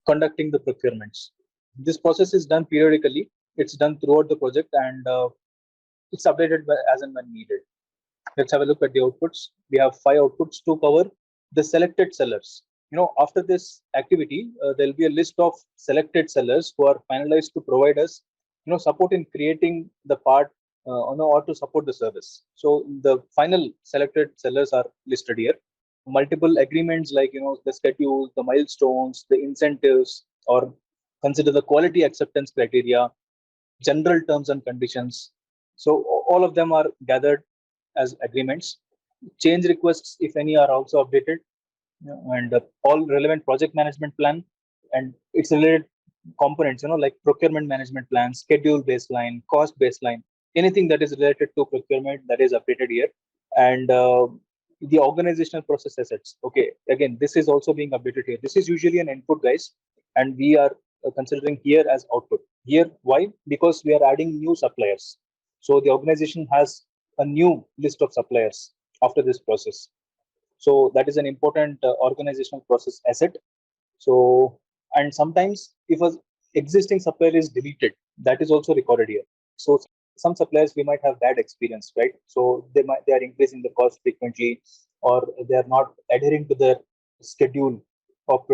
conducting the procurements. This process is done periodically. It's done throughout the project, and it's updated as and when needed. Let's have a look at the outputs. We have 5 outputs to cover. The selected sellers. After this activity, there'll be a list of selected sellers who are finalized to provide us, support in creating the part, or to support the service. So the final selected sellers are listed here. Multiple agreements like, the schedules, the milestones, the incentives, or consider the quality acceptance criteria, general terms and conditions. So all of them are gathered as agreements. Change requests, if any, are also updated, and all relevant project management plan and its related components, like procurement management plan, schedule baseline, cost baseline, anything that is related to procurement, that is updated here. And the organizational process assets. Okay, again, this is also being updated here. This is usually an input, guys, and we are considering here as output. Here, why? Because we are adding new suppliers. So the organization has a new list of suppliers after this process. So that is an important organizational process asset. So, and sometimes if an existing supplier is deleted, that is also recorded here. So some suppliers we might have bad experience, right? So they are increasing the cost frequently, or they are not adhering to their schedule of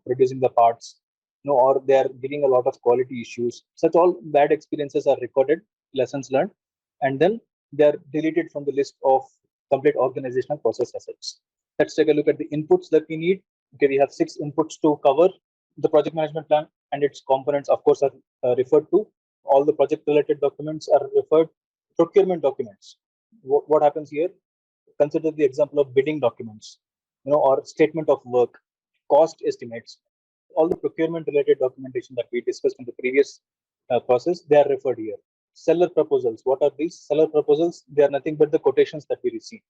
producing the parts, or they are giving a lot of quality issues. Such all bad experiences are recorded, lessons learned, and then they are deleted from the list of complete organizational process assets. Let's take a look at the inputs that we need. Okay, we have 6 inputs to cover the project management plan, and its components, of course, are referred to. All the project related documents are referred. Procurement documents. What happens here? Consider the example of bidding documents, or statement of work, cost estimates. All the procurement related documentation that we discussed in the previous process, they are referred here. Seller proposals. What are these seller proposals? They are nothing but the quotations that we receive.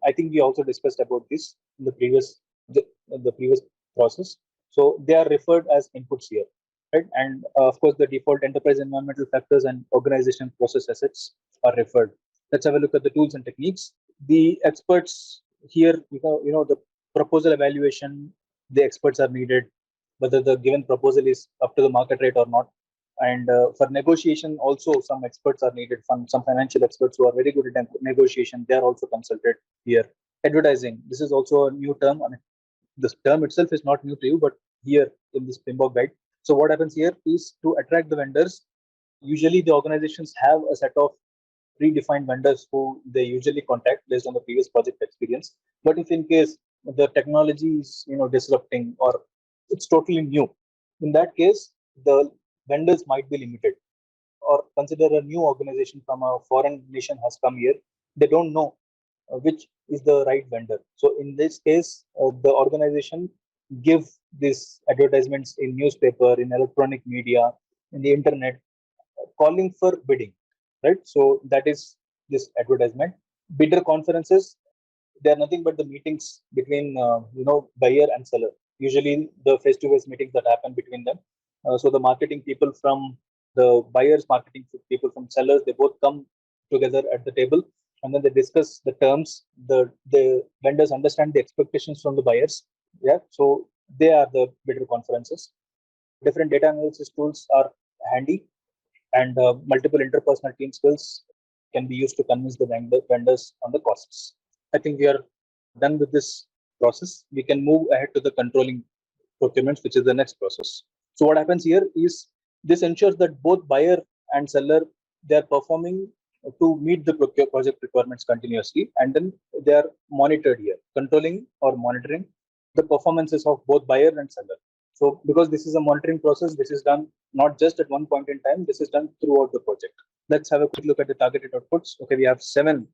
I think we also discussed about this in the previous process. So they are referred as inputs here, right? And of course, the default enterprise environmental factors and organization process assets are referred. Let's have a look at the tools and techniques. The experts here, the proposal evaluation, the experts are needed, whether the given proposal is up to the market rate or not. And for negotiation, also some experts are needed. Some financial experts who are very good at negotiation, they are also consulted here. Advertising. This is also a new term. I mean, this term itself is not new to you, but here in this PMP guide. So what happens here is to attract the vendors. Usually the organizations have a set of predefined vendors who they usually contact based on the previous project experience. But if in case the technology is disrupting, or it's totally new, in that case the vendors might be limited. Or consider a new organization from a foreign nation has come here. They don't know which is the right vendor. So in this case, the organization give these advertisements in newspaper, in electronic media, in the internet, calling for bidding, right? So that is this advertisement. Bidder conferences, they are nothing but the meetings between buyer and seller. Usually the face-to-face meetings that happen between them. So the marketing people from the buyers, marketing people from sellers, they both come together at the table, and then they discuss the terms. The vendors understand the expectations from the buyers. Yeah, so they are the bidder conferences. Different data analysis tools are handy, and multiple interpersonal team skills can be used to convince the vendors on the costs. I think we are done with this process. We can move ahead to the controlling procurements, which is the next process. So what happens here is this ensures that both buyer and seller, they are performing to meet the project requirements continuously, and then they are monitored here, controlling or monitoring the performances of both buyer and seller. So because this is a monitoring process, this is done not just at one point in time, this is done throughout the project. Let's have a quick look at the targeted outputs. Okay, we have 7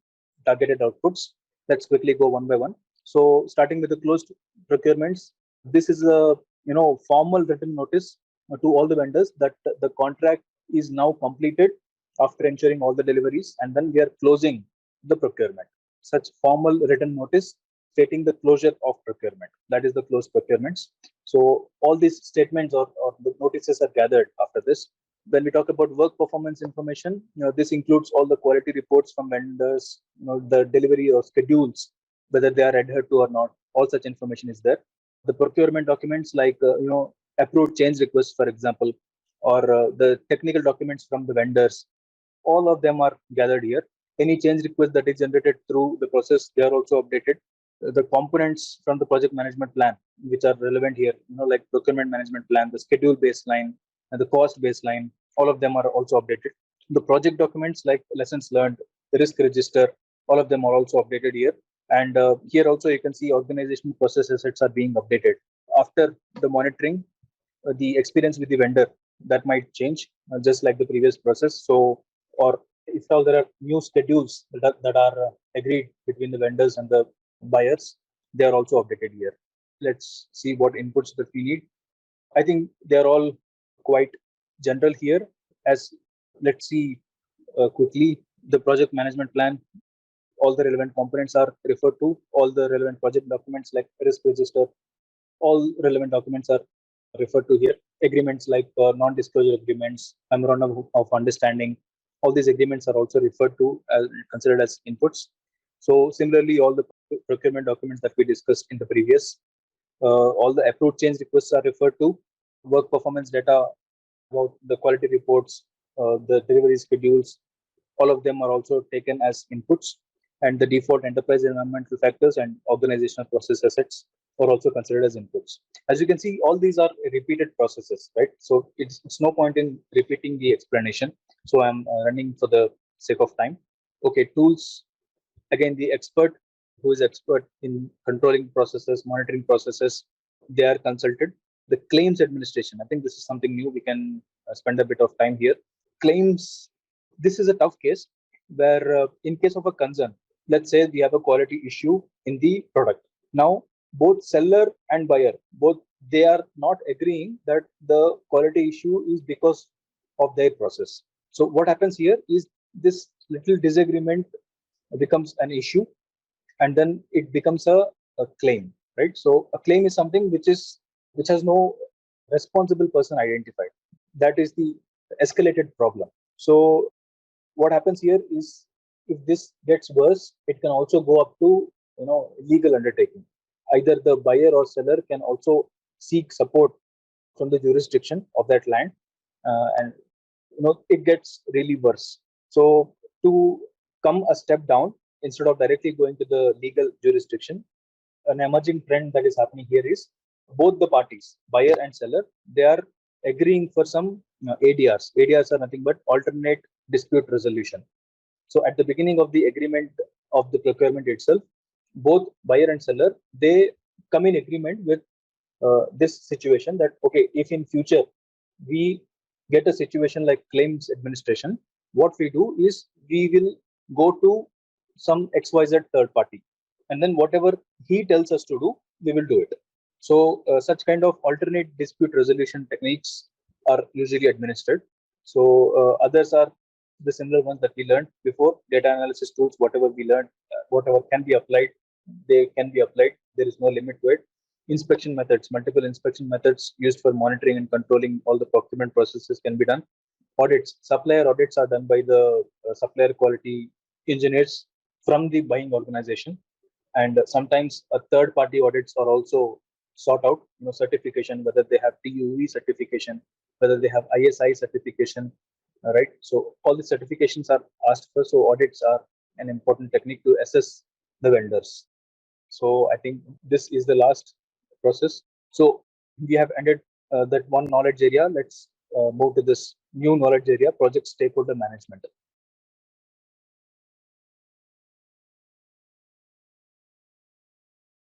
targeted outputs. Let's quickly go one by one. So starting with the closed procurements, this is a formal written notice to all the vendors that the contract is now completed after ensuring all the deliveries, and then we are closing the procurement. Such formal written notice stating the closure of procurement, that is the closed procurements. So all these statements or the notices are gathered after this. When we talk about work performance information, this includes all the quality reports from vendors, the delivery or schedules, whether they are adhered to or not. All such information is there. The procurement documents like approved change requests, for example, or the technical documents from the vendors. All of them are gathered here. Any change request that is generated through the process, they are also updated. The components from the project management plan, which are relevant here, like procurement management plan, the schedule baseline, and the cost baseline, all of them are also updated. The project documents like lessons learned, the risk register, all of them are also updated here. And here also you can see organizational process assets are being updated. After the monitoring, the experience with the vendor, that might change, just like the previous process. So, or if all there are new schedules that are agreed between the vendors and the buyers, they are also updated here. Let's see what inputs that we need. I think they are all quite general here. As let's see quickly, the project management plan, all the relevant components are referred to, all the relevant project documents like risk register, all relevant documents are referred to here. Agreements like non-disclosure agreements, memorandum of understanding, all these agreements are also referred to as considered as inputs. So similarly, all the procurement documents that we discussed in the previous, all the approved change requests are referred to. Work performance data about the quality reports, the delivery schedules, all of them are also taken as inputs. And the default enterprise environmental factors and organizational process assets are also considered as inputs. As you can see, all these are repeated processes, right? So it's no point in repeating the explanation. So I'm running for the sake of time. Okay, tools. Again, the expert who is expert in controlling processes, monitoring processes, they are consulted. The claims administration, I think this is something new. We can spend a bit of time here. Claims, this is a tough case where in case of a concern, let's say we have a quality issue in the product. Now, both seller and buyer, both they are not agreeing that the quality issue is because of their process. So what happens here is this little disagreement becomes an issue, and then it becomes a claim, right? So a claim is something which has no responsible person identified. That is the escalated problem. So what happens here is, if this gets worse, it can also go up to legal undertaking. Either the buyer or seller can also seek support from the jurisdiction of that land, and it gets really worse. So to come a step down, instead of directly going to the legal jurisdiction, an emerging trend that is happening here is both the parties, buyer and seller, they are agreeing for some ADRs. ADRs are nothing but alternate dispute resolution. So at the beginning of the agreement of the procurement itself, both buyer and seller, they come in agreement with this situation that, okay, if in future we get a situation like claims administration, what we do is we will go to some XYZ third party, and then whatever he tells us to do, we will do it. So such kind of alternate dispute resolution techniques are usually administered. So others are the similar ones that we learned before. Data analysis tools, whatever we learned, whatever can be applied, they can be applied. There is no limit to it. Inspection methods, multiple inspection methods used for monitoring and controlling all the procurement processes can be done. Audits, supplier audits are done by the supplier quality engineers from the buying organization. And sometimes a third party audits are also sought out, certification, whether they have TUV certification, whether they have ISI certification, right? So all the certifications are asked for. So audits are an important technique to assess the vendors. So I think this is the last process. So we have ended that one knowledge area. Let's move to this new knowledge area, project stakeholder management.